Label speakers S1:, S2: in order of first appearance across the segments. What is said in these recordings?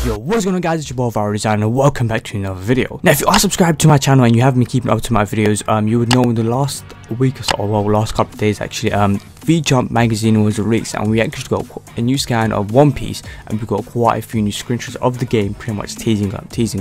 S1: Yo, what's going on guys, it's your boy VJump and welcome back to another video. Now if you are subscribed to my channel and you have been keeping up to my videos, you would know in the last week or so, well last couple of days actually, VJump Magazine was released and we actually got a new scan of One Piece and we got quite a few new screenshots of the game, pretty much teasing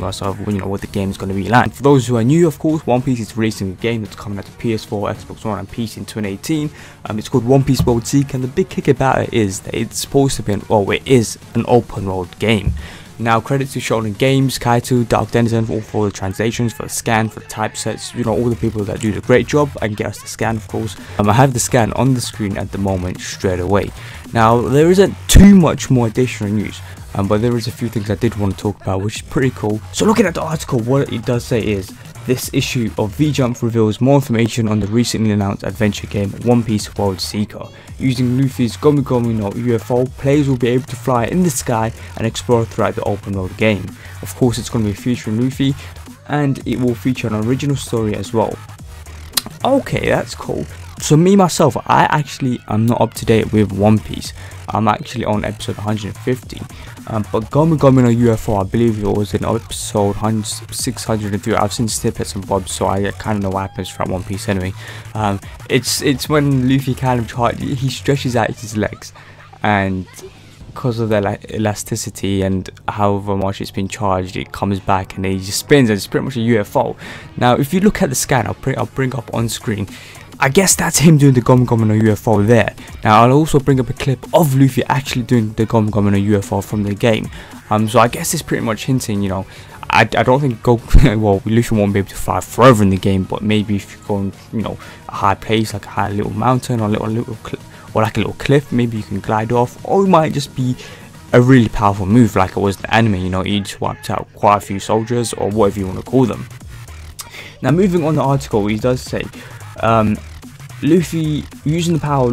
S1: us of what the game is going to be like. And for those who are new, of course, One Piece is releasing a game that's coming out to PS4, Xbox One and PC in 2018. It's called One Piece World SeekerTEASER, and the big kick about it is that it's supposed to be it is an open world game. Now, credits to Shonen Games, Kaito, Dark Denizen for the translations, for the scan, for the typesets, all the people that do the great job and get us the scan, of course. I have the scan on the screen at the moment straight away. Now, there isn't too much more additional news, but there is a few things I did want to talk about, which is pretty cool. So looking at the article, what it does say is, this issue of VJump reveals more information on the recently announced adventure game One Piece World Seeker. Using Luffy's Gomu Gomu no UFO, players will be able to fly in the sky and explore throughout the open world game. Of course, it's going to be featuring Luffy and it will feature an original story as well. Okay, that's cool. So me myself, I actually am not up to date with One Piece. I'm actually on episode 150, but Gomu Gomu no UFO, I believe it was in episode 603. I've seen snippets and bobs, so I kind of know what happens from One Piece anyway. It's when Luffy kind of he stretches out his legs, and because of the elasticity and however much it's been charged, it comes back and he just spins, and it's pretty much a UFO. Now, if you look at the scan, I'll bring up on screen. I guess that's him doing the Gomu Gomu no UFO there. Now I'll also bring up a clip of Luffy actually doing the Gomu Gomu no UFO from the game. So I guess it's pretty much hinting, I don't think Luffy won't be able to fly forever in the game, but maybe if you go on, a high place like a high little mountain or like a little cliff, maybe you can glide off, or it might just be a really powerful move like it was in the anime. He just wiped out quite a few soldiers or whatever you want to call them. Now moving on the article, he does say, Luffy, using the power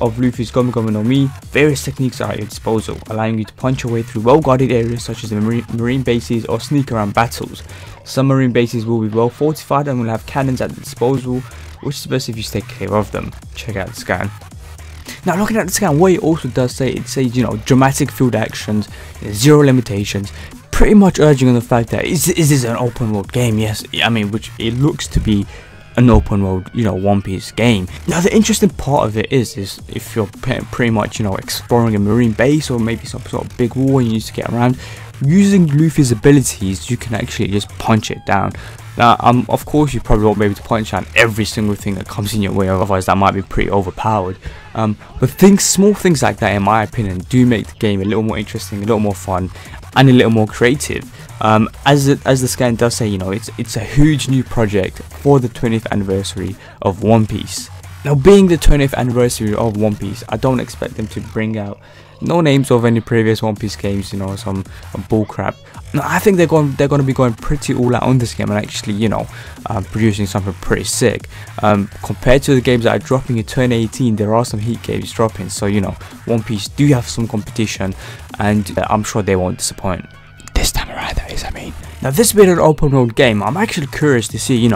S1: of Luffy's Gomu Gomu no Mi, various techniques are at your disposal, allowing you to punch your way through well-guarded areas such as the marine bases or sneak around battles. Some marine bases will be well fortified and will have cannons at the disposal, which is best if you stay clear of them. Check out the scan. Now looking at the scan, what it also does say, it says, dramatic field actions, zero limitations, pretty much urging on the fact that is this an open world game? Yes, I mean, which it looks to be an open world, One Piece game. Now the interesting part of it is if you're pretty much, exploring a marine base or maybe some sort of big wall and you need to get around, using Luffy's abilities, you can actually just punch it down. Now, of course, you probably won't be able to punch down every single thing that comes in your way, otherwise that might be pretty overpowered. But small things like that, in my opinion, do make the game a little more interesting, a little more fun, and a little more creative. As the scan does say, it's a huge new project for the 20th anniversary of One Piece. Now, being the 20th anniversary of One Piece, I don't expect them to bring out no names of any previous One Piece games, some bullcrap. No, I think they're going to be going pretty all out on this game and actually, producing something pretty sick. Compared to the games that are dropping in 2018, there are some heat games dropping. So One Piece do have some competition, and I'm sure they won't disappoint. This time around, that is, I mean. Now, this being an open world game, I'm actually curious to see,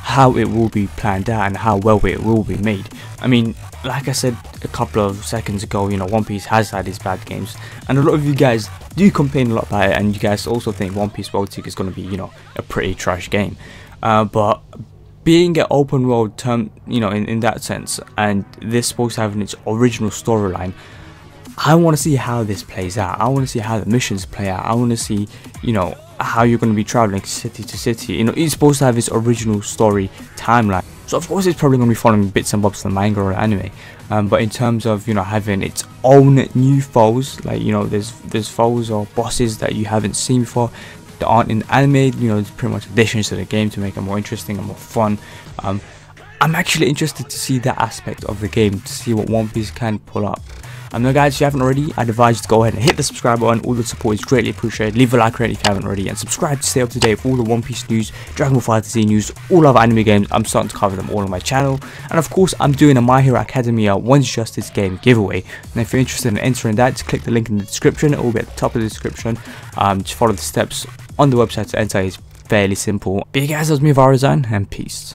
S1: how it will be planned out and how well it will be made. I mean, like I said a couple of seconds ago, One Piece has had its bad games, and a lot of you guys do complain a lot about it, and you guys also think One Piece World Seeker is going to be, a pretty trash game. But being an open world term, in that sense, and this supposed to have its original storyline, I want to see how this plays out. I want to see how the missions play out. I want to see, how you're going to be traveling city to city. It's supposed to have its original story timeline. So of course it's probably going to be following bits and bobs from the manga or anime. But in terms of, having its own new foes, like, there's foes or bosses that you haven't seen before that aren't in anime, there's pretty much additions to the game to make it more interesting and more fun. I'm actually interested to see that aspect of the game, to see what One Piece can pull up. Now guys, if you haven't already, I'd advise you to go ahead and hit the subscribe button. All the support is greatly appreciated. Leave a like rate if you haven't already, and subscribe to stay up to date with all the One Piece news, Dragon Ball Fantasy news, all other anime games. I'm starting to cover them all on my channel. And of course, I'm doing a My Hero Academia One's Justice game giveaway. And if you're interested in entering that, just click the link in the description. It will be at the top of the description. Just follow the steps on the website to enter. It's fairly simple. But yeah guys, that was me, VJump, and peace.